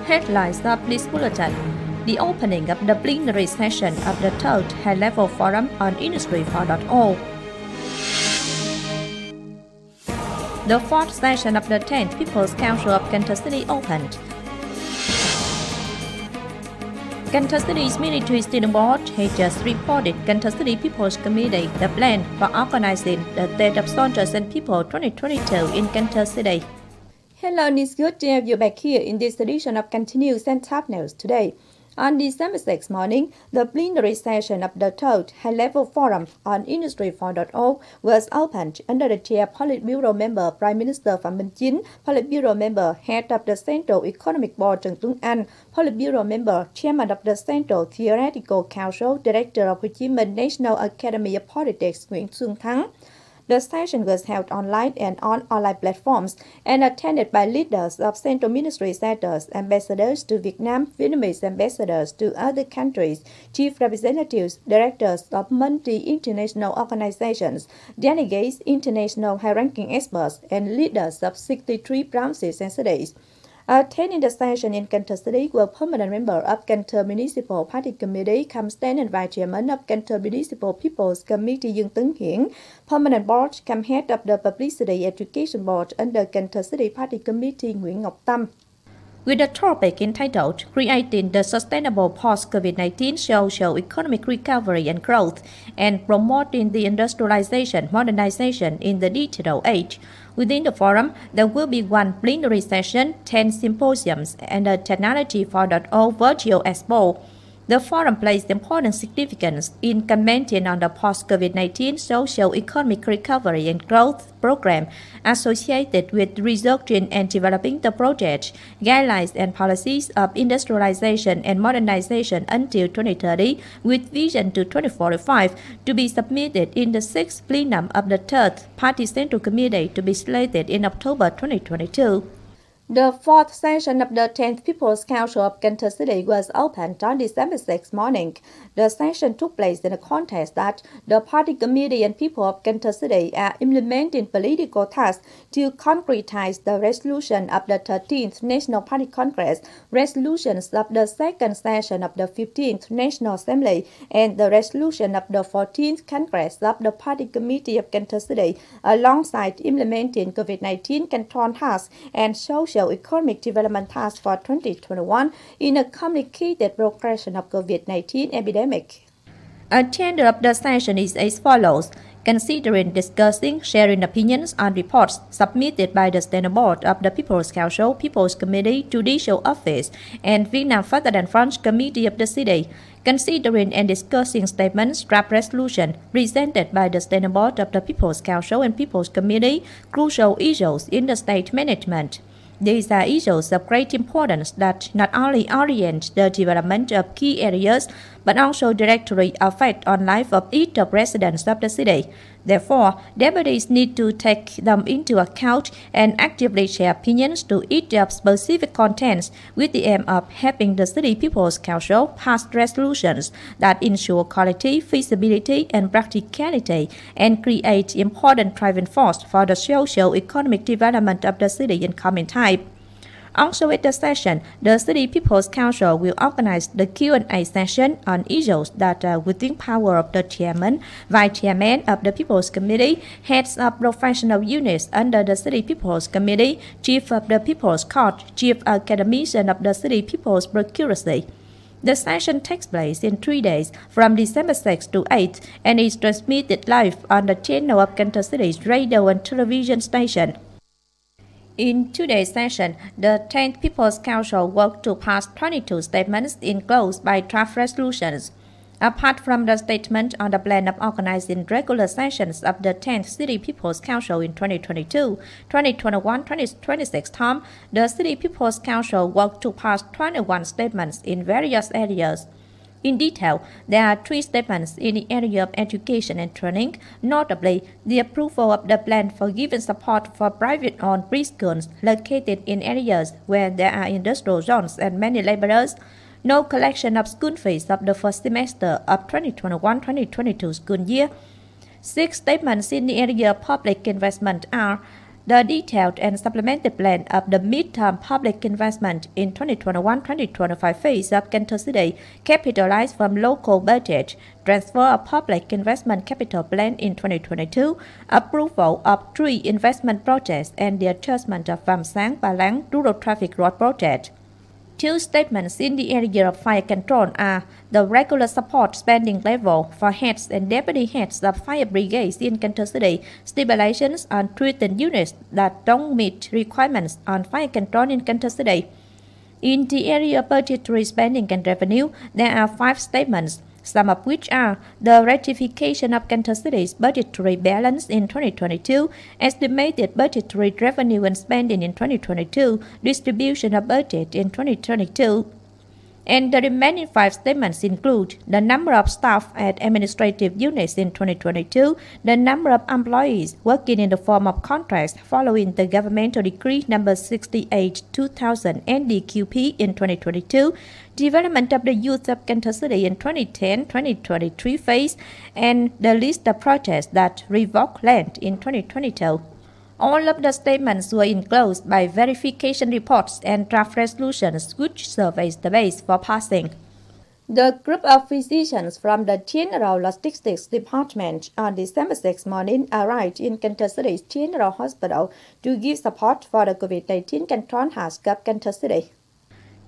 Headlines of this bulletin: the opening of the plenary session of the third high-level forum on Industry 4.0. The fourth session of the 10th People's Council of Cần Thơ City opened. Cần Thơ City's Military Student Board has just reported Cần Thơ City People's Committee the plan for organizing the Day of Soldiers and People 2022 in Cần Thơ City. Hello, it's good to have you back here in this edition of Continuous and Top News today. On December 6 morning, the plenary session of the third high-level forum on Industry 4.0 was opened under the chair Politburo member Prime Minister Phạm Minh Chính, Politburo member Head of the Central Economic Board Trần Tuấn Anh, Politburo member Chairman of the Central Theoretical Council, Director of Hồ Chí Minh National Academy of Politics Nguyễn Xuân Thắng. The session was held online and on online platforms and attended by leaders of central ministry sectors, ambassadors to Vietnam, Vietnamese ambassadors to other countries, chief representatives, directors of multi-international organizations, delegates, international high-ranking experts, and leaders of 63 provinces and cities. Attending the session in Cần Thơ City were permanent member of Cần Thơ Municipal Party Committee, come stand and vice chairman of Cần Thơ Municipal People's Committee Dương Tấn Hiển, permanent board, come head of the Publicity Education Board under Cần Thơ City Party Committee Nguyễn Ngọc Tâm. With the topic entitled Creating the Sustainable Post-COVID-19 Social Economic Recovery and Growth and Promoting the Industrialization Modernization in the Digital Age, within the forum, there will be one plenary session, 10 symposiums, and a Technology 4.0 virtual expo. The forum placed important significance in commenting on the post-COVID-19 socio-economic recovery and growth program associated with researching and developing the project, guidelines and policies of industrialization and modernization until 2030 with vision to 2045 to be submitted in the 6th plenum of the 3rd Party Central Committee to be slated in October 2022. The fourth session of the 10th People's Council of Cần Thơ City was opened on December 6 morning. The session took place in the context that the party committee and people of Cần Thơ City are implementing political tasks to concretize the resolution of the 13th National Party Congress, resolutions of the second session of the 15th National Assembly, and the resolution of the 14th Congress of the Party Committee of Cần Thơ City, alongside implementing COVID-19 control tasks and socio-economic development task for 2021 in a complicated progression of COVID-19 epidemic. Agenda of the session is as follows: considering, discussing, sharing opinions on reports submitted by the Standing Board of the People's Council, People's Committee, Judicial Office, and Vietnam Further than French Committee of the City. Considering and discussing statements, draft resolution presented by the Standing Board of the People's Council and People's Committee, crucial issues in the state management. These are issues of great importance that not only orient the development of key areas, but also directly affect on life of each of residents of the city. Therefore, deputies need to take them into account and actively share opinions to each of specific contents with the aim of helping the City People's Council pass resolutions that ensure quality, feasibility, and practicality and create important driving force for the socio-economic development of the city in coming time. Also at the session, the City People's Council will organize the Q&A session on issues that are within power of the Chairman, Vice Chairman of the People's Committee, heads of professional units under the City People's Committee, Chief of the People's Court, Chief Academician of the City People's Procuracy. The session takes place in 3 days from December 6 to 8 and is transmitted live on the channel of Cần Thơ City's radio and television station. In today's session, the 10th People's Council worked to pass 22 statements enclosed by draft resolutions. Apart from the statement on the plan of organizing regular sessions of the 10th City People's Council in 2022, 2021, 2026 term, the City People's Council worked to pass 21 statements in various areas. In detail, there are 3 statements in the area of education and training, notably the approval of the plan for giving support for private-owned preschools located in areas where there are industrial zones and many laborers, no collection of school fees of the first semester of 2021-2022 school year. 6 statements in the area of public investment are the detailed and supplemented plan of the mid-term public investment in 2021-2025 phase of Cần Thơ City, capitalized from local budget, transfer of public investment capital plan in 2022, approval of 3 investment projects, and the adjustment of Vàm Sáng Ba Láng rural traffic road project. 2 statements in the area of fire control are the regular support spending level for heads and deputy heads of fire brigades in Cần Thơ City, stipulations on treated units that don't meet requirements on fire control in Cần Thơ City. In the area of budgetary spending and revenue, there are 5 statements, some of which are the ratification of Cần Thơ City's budgetary balance in 2022, estimated budgetary revenue and spending in 2022, distribution of budget in 2022. And the remaining 5 statements include the number of staff at administrative units in 2022, the number of employees working in the form of contracts following the governmental decree number 68/2000 NDQP in 2022, development of the youth of Cần Thơ City in 2010-2023 phase, and the list of projects that revoked land in 2022. All of the statements were enclosed by verification reports and draft resolutions, which serve as the base for passing. The group of physicians from the General Logistics Department on December 6 morning arrived in Cần Thơ City's General Hospital to give support for the COVID-19 control task of Cần Thơ City.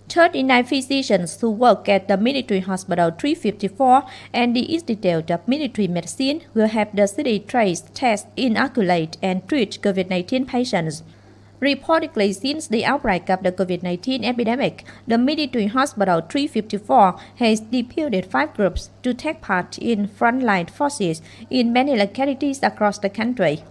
39 physicians who work at the Military Hospital 354 and the Institute of Military Medicine will have the city trace, test, inoculate, and treat COVID-19 patients. Reportedly, since the outbreak of the COVID-19 epidemic, the Military Hospital 354 has deputed 5 groups to take part in frontline forces in many localities across the country.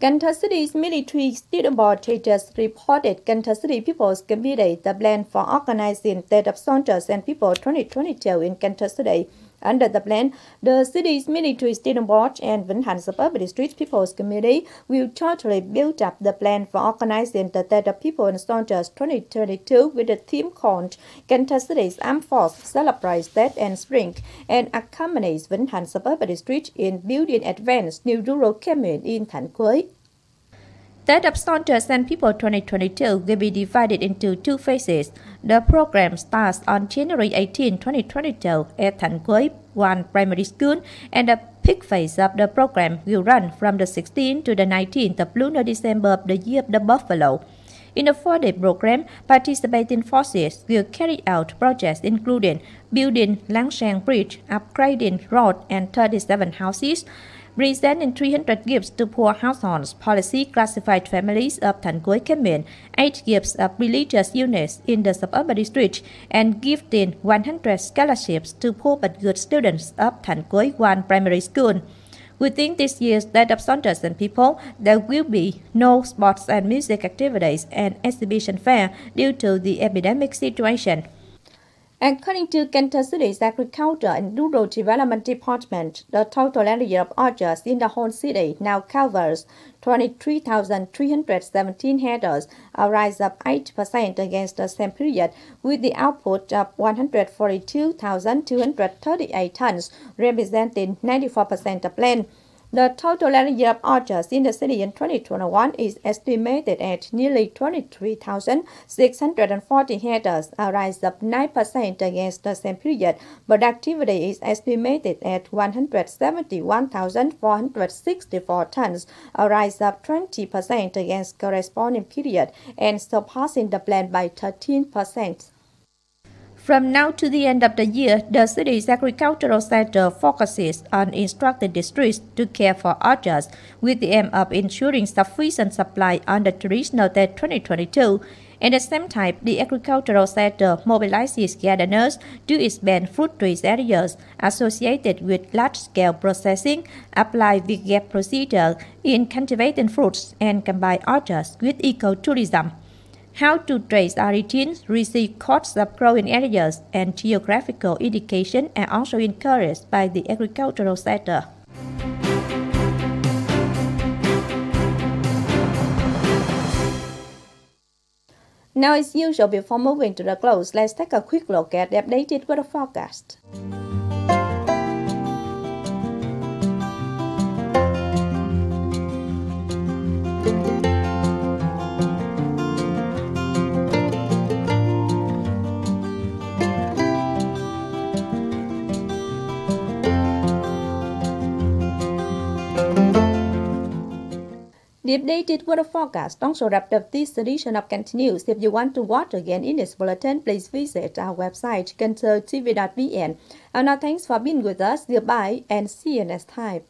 Cần Thơ City's military student board has reported Cần Thơ City People's Committee the plan for organizing Day of Soldiers and People 2022 in Cần Thơ City. Under the plan, the city's military student board and Vĩnh Hành Suburban District People's Committee will totally build up the plan for organizing the Day of People and Soldiers 2022 with a theme called Cần Thơ City's Armed Force Celebrates Death and Spring and accompanies Vĩnh Hành Suburban District in building advanced new rural community in Thạnh Quế. Day of Soldiers and People 2022 will be divided into 2 phases. The program starts on January 18, 2022 at Thạnh Quế 1 Primary School, and the peak phase of the program will run from the 16th to the 19th of lunar December of the year of the buffalo. In the 4-day program, participating forces will carry out projects including building Láng Sang Bridge, upgrading road and 37 houses, presenting 300 gifts to poor households, policy classified families of Thạnh Quế Kênh, 8 gifts of religious units in the suburban district, and gifting 100 scholarships to poor but good students of Thạnh Quế 1 Primary School. Within this year's Day of Soldiers and People, there will be no sports and music activities and exhibition fair due to the epidemic situation. According to Cần Thơ City's Agriculture and Rural Development Department, the total area of orchards in the whole city now covers 23,317 hectares, a rise of 8% against the same period, with the output of 142,238 tons, representing 94% of land. The total area of orchards in the city in 2021 is estimated at nearly 23,640 hectares, a rise of 9% against the same period. Productivity is estimated at 171,464 tons, a rise of 20% against corresponding period, and surpassing the plan by 13%. From now to the end of the year, the city's agricultural sector focuses on instructed districts to care for orchards, with the aim of ensuring sufficient supply on the traditional Tết 2022. At the same time, the agricultural sector mobilizes gardeners to expand fruit trees areas associated with large-scale processing, apply VGAP procedure in cultivating fruits, and combine orchards with ecotourism. How to trace origins, receive costs of growing areas, and geographical indication are also encouraged by the agricultural sector. Now, as usual, before moving to the close, let's take a quick look at the updated weather forecast. The updated weather forecast also wrapped up this edition of Kênh News. If you want to watch again in this bulletin, please visit our website canthotv.vn. And now thanks for being with us. Goodbye and see you next time.